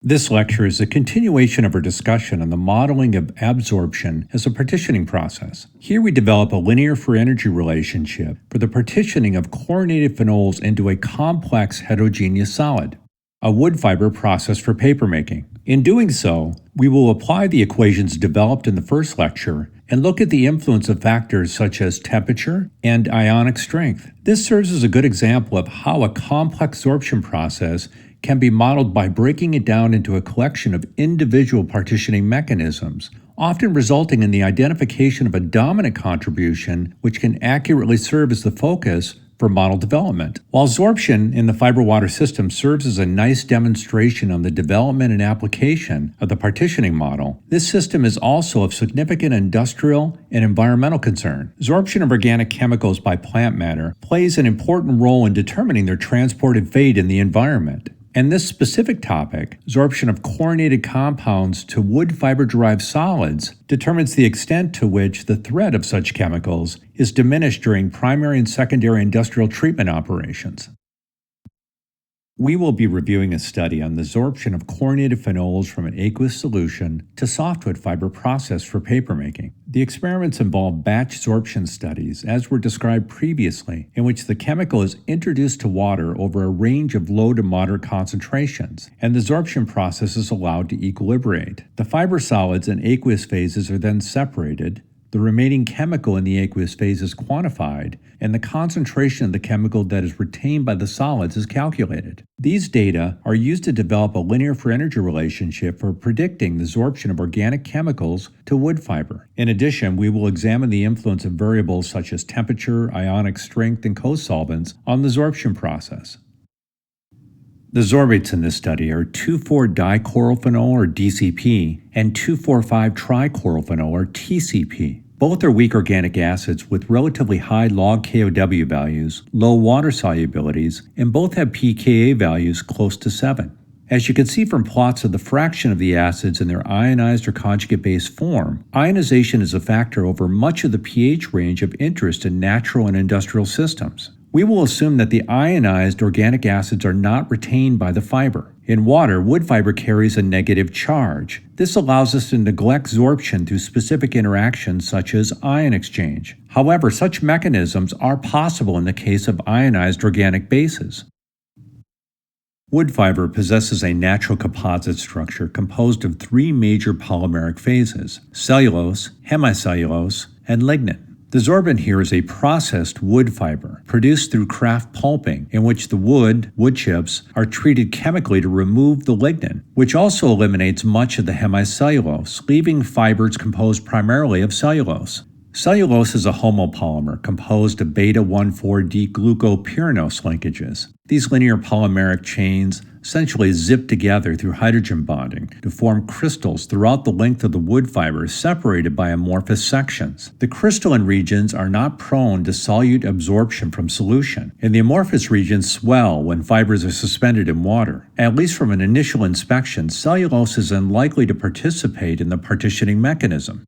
This lecture is a continuation of our discussion on the modeling of absorption as a partitioning process. Here we develop a linear free energy relationship for the partitioning of chlorinated phenols into a complex heterogeneous solid, a wood fiber process for papermaking. In doing so, we will apply the equations developed in the first lecture and look at the influence of factors such as temperature and ionic strength. This serves as a good example of how a complex sorption process can be modeled by breaking it down into a collection of individual partitioning mechanisms, often resulting in the identification of a dominant contribution which can accurately serve as the focus for model development. While sorption in the fiber water system serves as a nice demonstration on the development and application of the partitioning model, this system is also of significant industrial and environmental concern. Sorption of organic chemicals by plant matter plays an important role in determining their transported fate in the environment. And this specific topic, sorption of chlorinated compounds to wood fiber-derived solids, determines the extent to which the threat of such chemicals is diminished during primary and secondary industrial treatment operations. We will be reviewing a study on the sorption of chlorinated phenols from an aqueous solution to softwood fiber process for papermaking. The experiments involve batch sorption studies, as were described previously, in which the chemical is introduced to water over a range of low to moderate concentrations, and the sorption process is allowed to equilibrate. The fiber solids and aqueous phases are then separated. The remaining chemical in the aqueous phase is quantified, and the concentration of the chemical that is retained by the solids is calculated. These data are used to develop a linear free energy relationship for predicting the sorption of organic chemicals to wood fiber. In addition, we will examine the influence of variables such as temperature, ionic strength, and co-solvents on the sorption process. The Zorates in this study are 2,4-dichlorophenol or DCP and 2,4,5-trichlorophenol or TCP. Both are weak organic acids with relatively high log KOW values, low water solubilities, and both have pKa values close to 7. As you can see from plots of the fraction of the acids in their ionized or conjugate base form, ionization is a factor over much of the pH range of interest in natural and industrial systems. We will assume that the ionized organic acids are not retained by the fiber. In water, wood fiber carries a negative charge. This allows us to neglect sorption through specific interactions such as ion exchange. However, such mechanisms are possible in the case of ionized organic bases. Wood fiber possesses a natural composite structure composed of 3 major polymeric phases: cellulose, hemicellulose, and lignin. The sorbent here is a processed wood fiber produced through kraft pulping, in which the wood chips are treated chemically to remove the lignin, which also eliminates much of the hemicellulose, leaving fibers composed primarily of cellulose. Cellulose is a homopolymer composed of beta-1,4-D-glucopyranose linkages. These linear polymeric chains essentially zip together through hydrogen bonding to form crystals throughout the length of the wood fiber separated by amorphous sections. The crystalline regions are not prone to solute absorption from solution, and the amorphous regions swell when fibers are suspended in water. At least from an initial inspection, cellulose is unlikely to participate in the partitioning mechanism.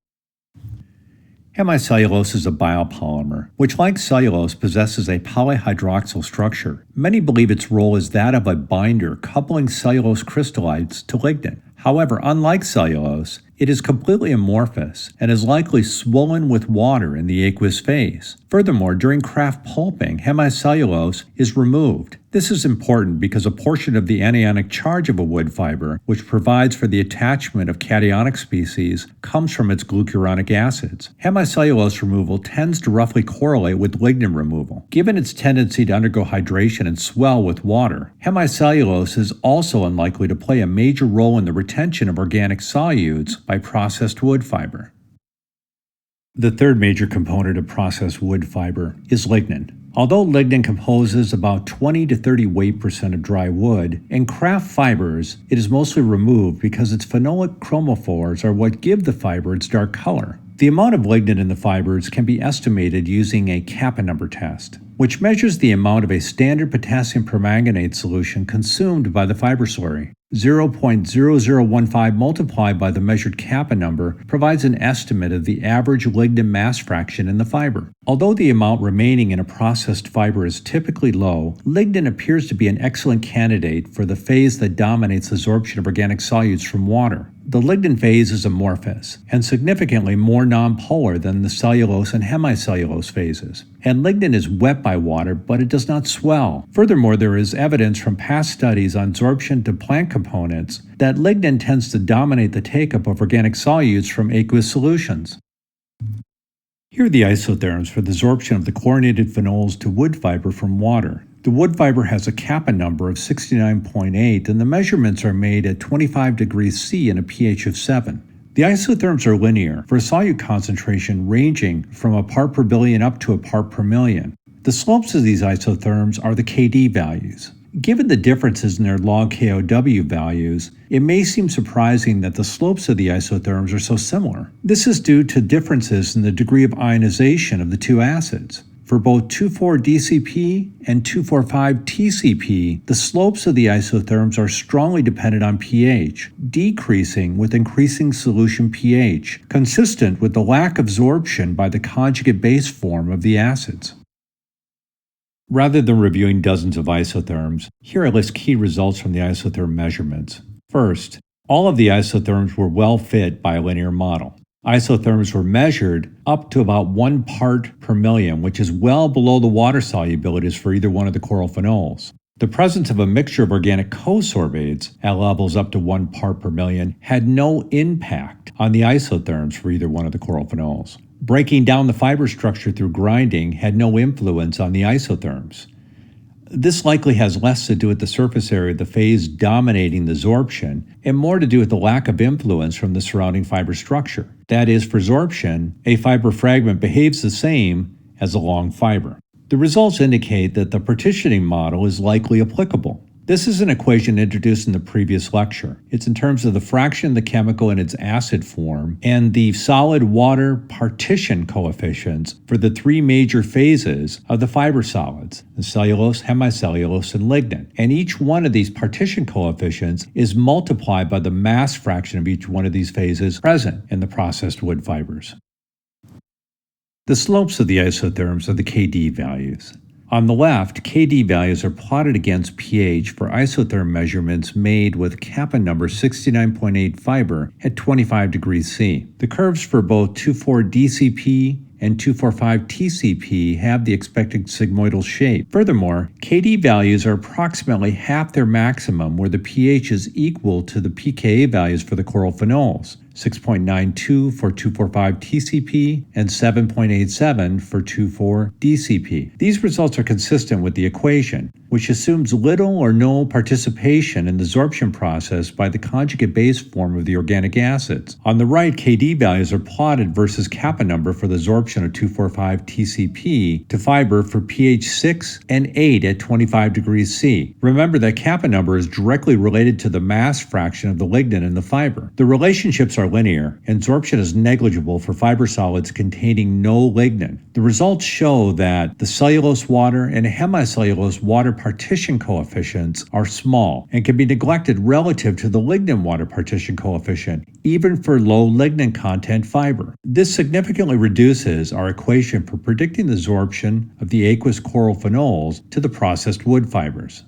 Hemicellulose is a biopolymer, which, like cellulose, possesses a polyhydroxyl structure. Many believe its role is that of a binder coupling cellulose crystallites to lignin. However, unlike cellulose, it is completely amorphous and is likely swollen with water in the aqueous phase. Furthermore, during kraft pulping, hemicellulose is removed. This is important because a portion of the anionic charge of a wood fiber, which provides for the attachment of cationic species, comes from its glucuronic acids. Hemicellulose removal tends to roughly correlate with lignin removal. Given its tendency to undergo hydration and swell with water, hemicellulose is also unlikely to play a major role in the retention of organic solutes by processed wood fiber. The third major component of processed wood fiber is lignin. Although lignin composes about 20 to 30 weight% of dry wood, in kraft fibers it is mostly removed because its phenolic chromophores are what give the fiber its dark color. The amount of lignin in the fibers can be estimated using a kappa number test, which measures the amount of a standard potassium permanganate solution consumed by the fiber slurry. 0.0015 multiplied by the measured kappa number provides an estimate of the average lignin mass fraction in the fiber. Although the amount remaining in a processed fiber is typically low, lignin appears to be an excellent candidate for the phase that dominates absorption of organic solutes from water. The lignin phase is amorphous and significantly more nonpolar than the cellulose and hemicellulose phases. And lignin is wet by water, but it does not swell. Furthermore, there is evidence from past studies on sorption to plant components that lignin tends to dominate the take-up of organic solutes from aqueous solutions. Here are the isotherms for the absorption of the chlorinated phenols to wood fiber from water. The wood fiber has a kappa number of 69.8 and the measurements are made at 25 degrees C and a pH of 7. The isotherms are linear for a solute concentration ranging from a part per billion up to a part per million. The slopes of these isotherms are the KD values. Given the differences in their log KOW values, it may seem surprising that the slopes of the isotherms are so similar. This is due to differences in the degree of ionization of the two acids. For both 2,4-DCP and 2,4,5-TCP, the slopes of the isotherms are strongly dependent on pH, decreasing with increasing solution pH, consistent with the lack of absorption by the conjugate base form of the acids. Rather than reviewing dozens of isotherms, here I list key results from the isotherm measurements. First, all of the isotherms were well fit by a linear model. Isotherms were measured up to about 1 part per million, which is well below the water solubilities for either one of the chlorophenols. The presence of a mixture of organic co-sorbates at levels up to 1 part per million had no impact on the isotherms for either one of the chlorophenols. Breaking down the fiber structure through grinding had no influence on the isotherms. This likely has less to do with the surface area of the phase dominating the absorption and more to do with the lack of influence from the surrounding fiber structure. That is, for absorption, a fiber fragment behaves the same as a long fiber. The results indicate that the partitioning model is likely applicable. This is an equation introduced in the previous lecture. It's in terms of the fraction of the chemical in its acid form and the solid water partition coefficients for the three major phases of the fiber solids, the cellulose, hemicellulose, and lignin. And each one of these partition coefficients is multiplied by the mass fraction of each one of these phases present in the processed wood fibers. The slopes of the isotherms are the KD values. On the left, KD values are plotted against pH for isotherm measurements made with kappa number 69.8 fiber at 25 degrees C. The curves for both 2,4-DCP and 2,4,5-TCP have the expected sigmoidal shape. Furthermore, KD values are approximately half their maximum where the pH is equal to the pKa values for the chlorophenols. 6.92 for 2,4,5-TCP and 7.87 for 2,4-DCP. These results are consistent with the equation, which assumes little or no participation in the absorption process by the conjugate base form of the organic acids. On the right, KD values are plotted versus kappa number for the absorption of 2,4,5-TCP to fiber for pH 6 and 8 at 25 degrees C. Remember that kappa number is directly related to the mass fraction of the lignin in the fiber. The relationships are linear, and absorption is negligible for fiber solids containing no lignin. The results show that the cellulose water and hemicellulose water partition coefficients are small and can be neglected relative to the lignin water partition coefficient, even for low lignin content fiber. This significantly reduces our equation for predicting the absorption of the aqueous chlorophenols to the processed wood fibers.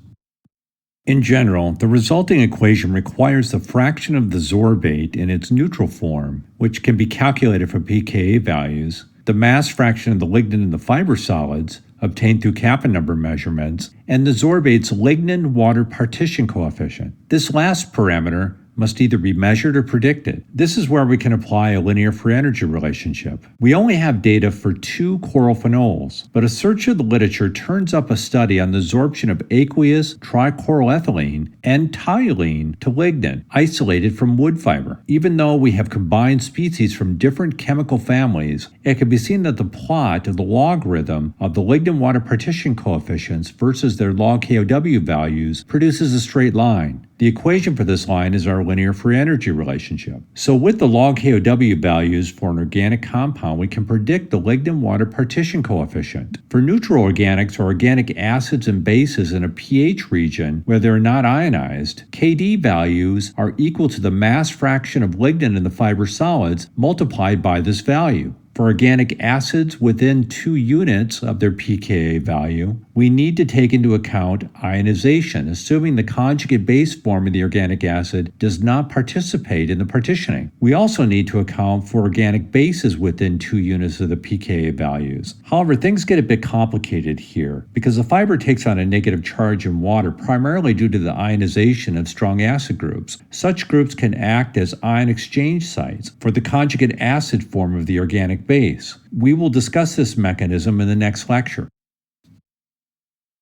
In general, the resulting equation requires the fraction of the sorbate in its neutral form, which can be calculated from pKa values, the mass fraction of the lignin in the fiber solids, obtained through kappa number measurements, and the sorbate's lignin water partition coefficient. This last parameter must either be measured or predicted. This is where we can apply a linear free energy relationship. We only have data for 2 chlorophenols, but a search of the literature turns up a study on the absorption of aqueous trichloroethylene and toluene to lignin, isolated from wood fiber. Even though we have combined species from different chemical families, it can be seen that the plot of the logarithm of the lignin water partition coefficients versus their log KOW values produces a straight line. The equation for this line is our linear free energy relationship. So with the log KOW values for an organic compound, we can predict the lignin-water partition coefficient. For neutral organics or organic acids and bases in a pH region where they're not ionized, KD values are equal to the mass fraction of lignin in the fiber solids multiplied by this value. For organic acids within 2 units of their pKa value, we need to take into account ionization, assuming the conjugate base form of the organic acid does not participate in the partitioning. We also need to account for organic bases within 2 units of the pKa values. However, things get a bit complicated here because the fiber takes on a negative charge in water primarily due to the ionization of strong acid groups. Such groups can act as ion exchange sites for the conjugate acid form of the organic base. We will discuss this mechanism in the next lecture.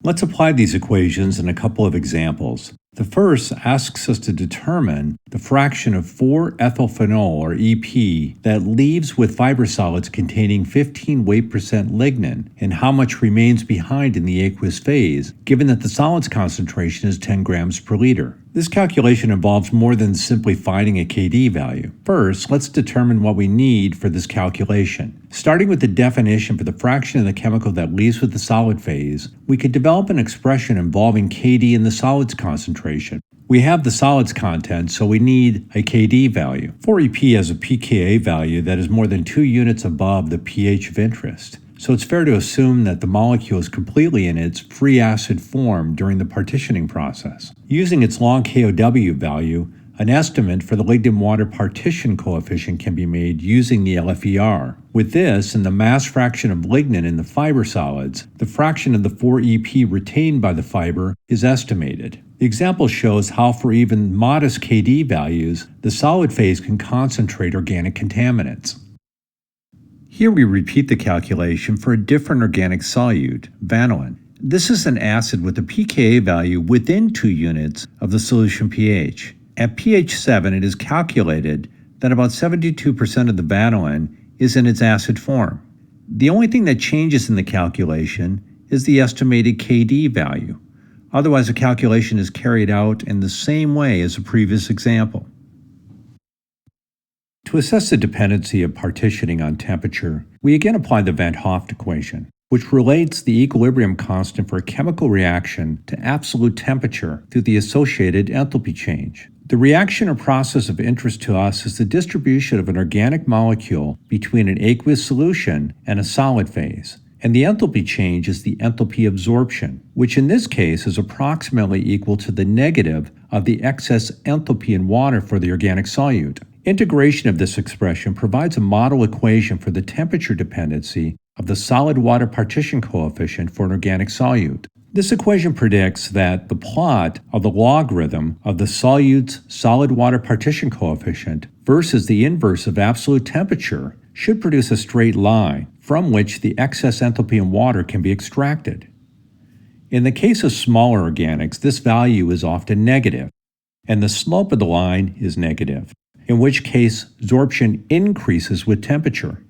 Let's apply these equations in a couple of examples. The first asks us to determine the fraction of 4-ethylphenol, or EP, that leaves with fiber solids containing 15 weight percent lignin and how much remains behind in the aqueous phase, given that the solids concentration is 10 grams per liter. This calculation involves more than simply finding a KD value. First, let's determine what we need for this calculation. Starting with the definition for the fraction of the chemical that leaves with the solid phase, we could develop an expression involving KD in the solids concentration. We have the solids content, so we need a KD value. 4EP has a pKa value that is more than 2 units above the pH of interest. So it's fair to assume that the molecule is completely in its free acid form during the partitioning process. Using its log KOW value, an estimate for the lignin-water partition coefficient can be made using the LFER. With this and the mass fraction of lignin in the fiber solids, the fraction of the 4EP retained by the fiber is estimated. The example shows how for even modest KD values, the solid phase can concentrate organic contaminants. Here we repeat the calculation for a different organic solute, vanillin. This is an acid with a pKa value within 2 units of the solution pH. At pH 7, it is calculated that about 72% of the vanillin is in its acid form. The only thing that changes in the calculation is the estimated KD value. Otherwise, the calculation is carried out in the same way as the previous example. To assess the dependency of partitioning on temperature, we again apply the Van Hoff equation, which relates the equilibrium constant for a chemical reaction to absolute temperature through the associated enthalpy change. The reaction or process of interest to us is the distribution of an organic molecule between an aqueous solution and a solid phase. And the enthalpy change is the enthalpy absorption, which in this case is approximately equal to the negative of the excess enthalpy in water for the organic solute. Integration of this expression provides a model equation for the temperature dependency of the solid water partition coefficient for an organic solute. This equation predicts that the plot of the logarithm of the solute's solid water partition coefficient versus the inverse of absolute temperature should produce a straight line from which the excess enthalpy in water can be extracted. In the case of smaller organics, this value is often negative, and the slope of the line is negative, in which case sorption increases with temperature.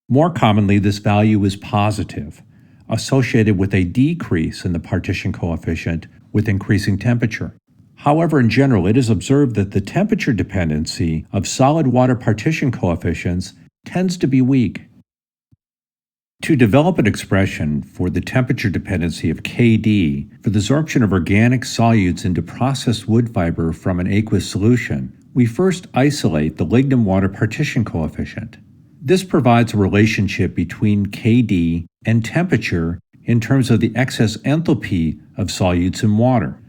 More commonly, this value is positive, associated with a decrease in the partition coefficient with increasing temperature. However, in general, it is observed that the temperature dependency of solid water partition coefficients tends to be weak. To develop an expression for the temperature dependency of KD for the sorption of organic solutes into processed wood fiber from an aqueous solution, we first isolate the lignin-water partition coefficient. This provides a relationship between KD and temperature in terms of the excess enthalpy of solutes in water.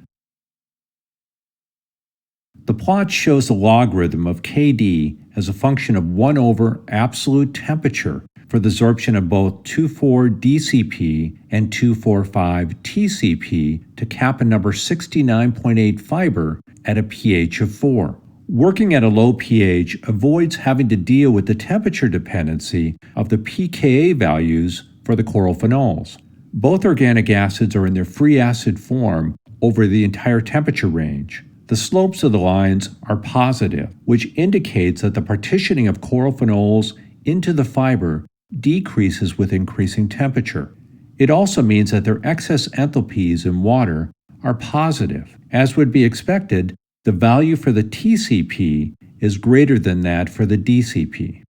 The plot shows the logarithm of KD as a function of 1 over absolute temperature for the sorption of both 2,4-DCP and 2,4,5-TCP to Kappa number 69.8 fiber at a pH of 4. Working at a low pH avoids having to deal with the temperature dependency of the pKa values for the chlorophenols. Both organic acids are in their free acid form over the entire temperature range. The slopes of the lines are positive, which indicates that the partitioning of chlorophenols into the fiber decreases with increasing temperature. It also means that their excess enthalpies in water are positive. As would be expected, the value for the TCP is greater than that for the DCP.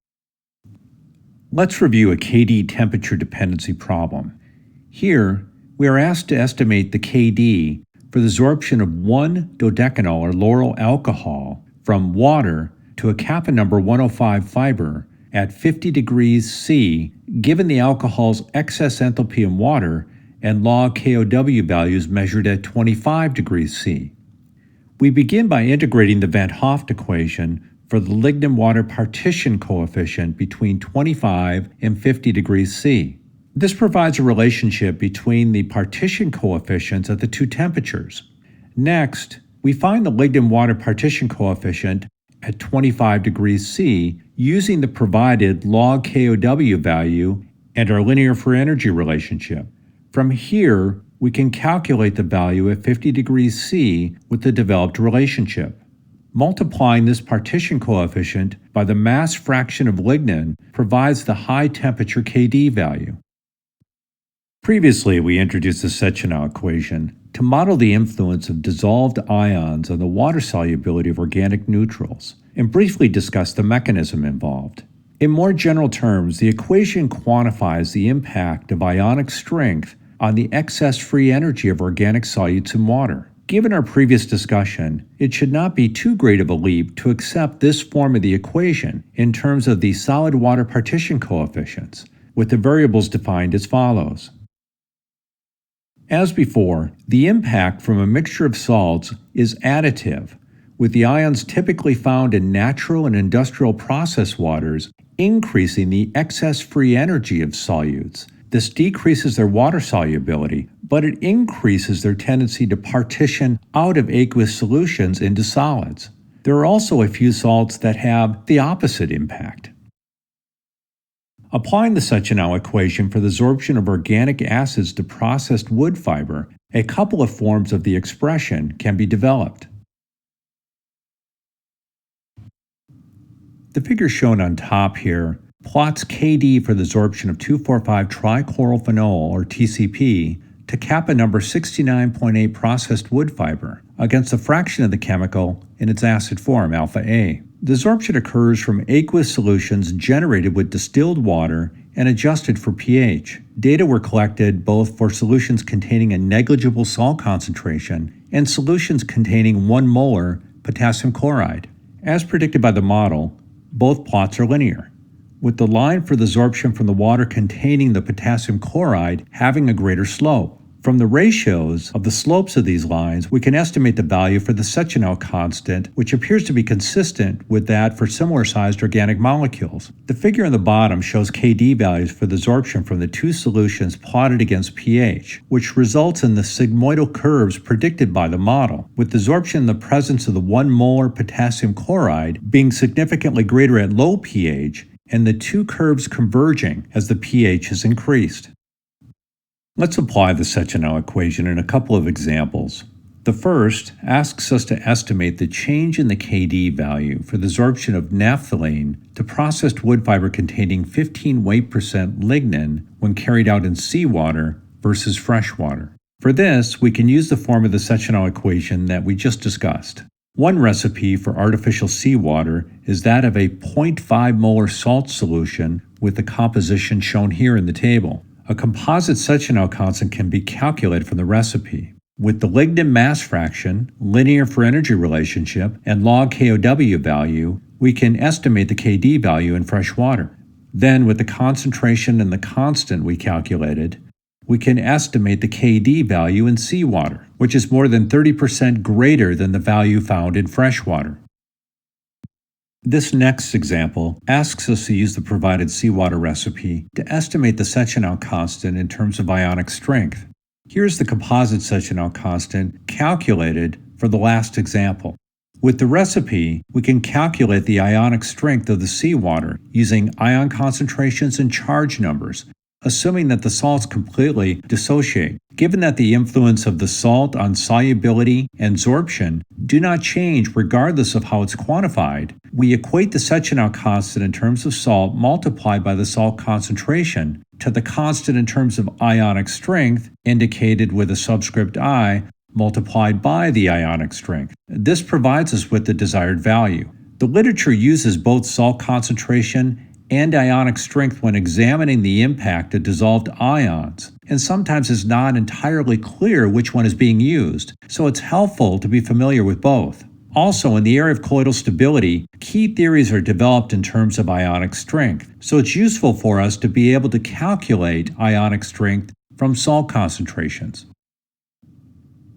Let's review a KD temperature dependency problem. Here, we are asked to estimate the KD for the sorption of 1 dodecanol or lauryl alcohol from water to a kappa number 105 fiber at 50 degrees C, given the alcohol's excess enthalpy in water and log KOW values measured at 25 degrees C. We begin by integrating the Van Hoff equation for the lignin water partition coefficient between 25 and 50 degrees C. This provides a relationship between the partition coefficients at the two temperatures. Next, we find the lignin water partition coefficient at 25 degrees C using the provided log KOW value and our linear for energy relationship. From here, we can calculate the value at 50 degrees C with the developed relationship. Multiplying this partition coefficient by the mass fraction of lignin provides the high temperature KD value. Previously, we introduced the Sectional Equation to model the influence of dissolved ions on the water solubility of organic neutrals, and briefly discuss the mechanism involved. In more general terms, the equation quantifies the impact of ionic strength on the excess free energy of organic solutes in water. Given our previous discussion, it should not be too great of a leap to accept this form of the equation in terms of the solid water partition coefficients, with the variables defined as follows. As before, the impact from a mixture of salts is additive, with the ions typically found in natural and industrial process waters increasing the excess free energy of solutes. This decreases their water solubility, but it increases their tendency to partition out of aqueous solutions into solids. There are also a few salts that have the opposite impact. Applying the Sectional equation for the sorption of organic acids to processed wood fiber, a couple of forms of the expression can be developed. The figure shown on top here plots KD for the sorption of 2,4,5-trichlorophenol, or TCP, to kappa number 69.8 processed wood fiber against a fraction of the chemical in its acid form, alpha A. The sorption occurs from aqueous solutions generated with distilled water and adjusted for pH. Data were collected both for solutions containing a negligible salt concentration and solutions containing 1 molar potassium chloride. As predicted by the model, both plots are linear, with the line for the sorption from the water containing the potassium chloride having a greater slope. From the ratios of the slopes of these lines, we can estimate the value for the Sectional constant, which appears to be consistent with that for similar-sized organic molecules. The figure on the bottom shows KD values for the sorption from the two solutions plotted against pH, which results in the sigmoidal curves predicted by the model, with the sorption in the presence of the 1 molar potassium chloride being significantly greater at low pH, and the two curves converging as the pH is increased. Let's apply the Sectional equation in a couple of examples. The first asks us to estimate the change in the KD value for the sorption of naphthalene to processed wood fiber containing 15 weight % lignin when carried out in seawater versus fresh water. For this, we can use the form of the Sectional equation that we just discussed. One recipe for artificial seawater is that of a 0.5 molar salt solution with the composition shown here in the table. A composite Sectional constant can be calculated from the recipe. With the lignin mass fraction, linear for energy relationship, and log KOW value, we can estimate the KD value in fresh water. Then, with the concentration and the constant we calculated, we can estimate the KD value in seawater, which is more than 30% greater than the value found in fresh water. This next example asks us to use the provided seawater recipe to estimate the Sectional constant in terms of ionic strength. Here's the composite Sectional constant calculated for the last example. With the recipe, we can calculate the ionic strength of the seawater using ion concentrations and charge numbers, assuming that the salts completely dissociate. Given that the influence of the salt on solubility and sorption do not change regardless of how it's quantified, we equate the Sectional constant in terms of salt multiplied by the salt concentration to the constant in terms of ionic strength, indicated with a subscript I, multiplied by the ionic strength. This provides us with the desired value. The literature uses both salt concentration and ionic strength when examining the impact of dissolved ions, and sometimes it's not entirely clear which one is being used, so it's helpful to be familiar with both. Also, in the area of colloidal stability, key theories are developed in terms of ionic strength, so it's useful for us to be able to calculate ionic strength from salt concentrations.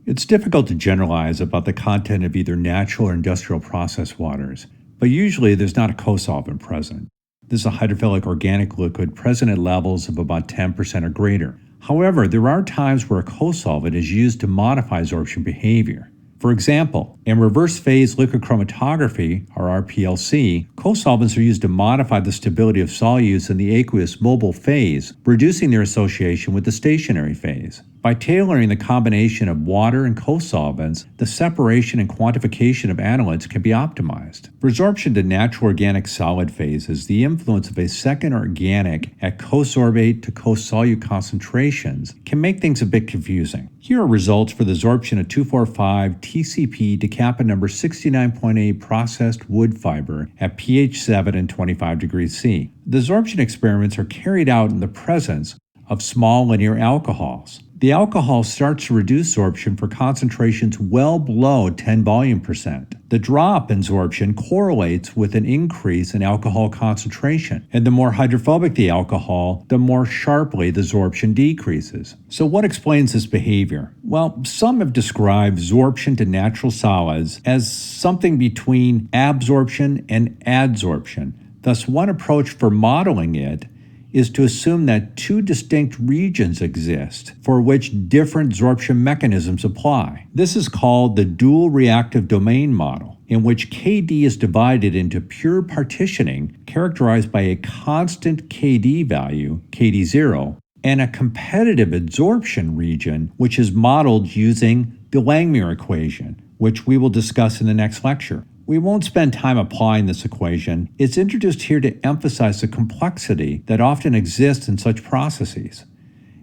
It's difficult to generalize about the content of either natural or industrial process waters, but usually there's not a co-solvent present. This is a hydrophilic organic liquid present at levels of about 10% or greater. However, there are times where a co-solvent is used to modify absorption behavior. For example, in reverse phase liquid chromatography, or RPLC, co-solvents are used to modify the stability of solutes in the aqueous mobile phase, reducing their association with the stationary phase. By tailoring the combination of water and co-solvents, the separation and quantification of analytes can be optimized. Resorption to natural organic solid phases, the influence of a second organic at co-sorbate to co-solute concentrations can make things a bit confusing. Here are results for the absorption of 2,4,5 TCP decappa number 69.8 processed wood fiber at pH 7 and 25 degrees C. The absorption experiments are carried out in the presence of small linear alcohols. The alcohol starts to reduce absorption for concentrations well below 10 volume percent. The drop in absorption correlates with an increase in alcohol concentration, and the more hydrophobic the alcohol, the more sharply the absorption decreases. So what explains this behavior? Well, some have described absorption to natural solids as something between absorption and adsorption. Thus, one approach for modeling it is to assume that two distinct regions exist for which different absorption mechanisms apply. This is called the dual reactive domain model, in which Kd is divided into pure partitioning characterized by a constant Kd value, Kd0, and a competitive absorption region which is modeled using the Lignin equation, which we will discuss in the next lecture. We won't spend time applying this equation. It's introduced here to emphasize the complexity that often exists in such processes.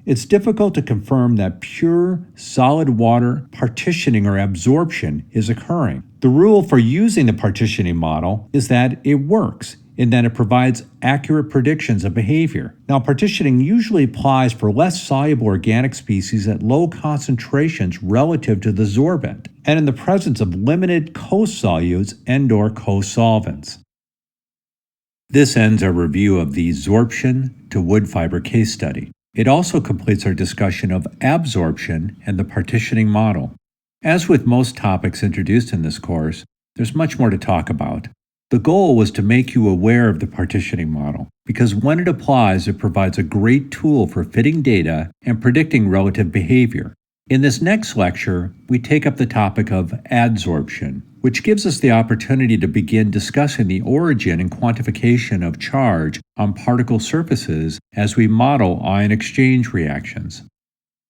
It's difficult to confirm that pure solid water partitioning or absorption is occurring. The rule for using the partitioning model is that it works, in that it provides accurate predictions of behavior. Now, partitioning usually applies for less soluble organic species at low concentrations relative to the sorbent, and in the presence of limited co-solutes and/or co-solvents. This ends our review of the absorption to wood fiber case study. It also completes our discussion of absorption and the partitioning model. As with most topics introduced in this course, there's much more to talk about. The goal was to make you aware of the partitioning model, because when it applies, it provides a great tool for fitting data and predicting relative behavior. In this next lecture, we take up the topic of adsorption, which gives us the opportunity to begin discussing the origin and quantification of charge on particle surfaces as we model ion exchange reactions.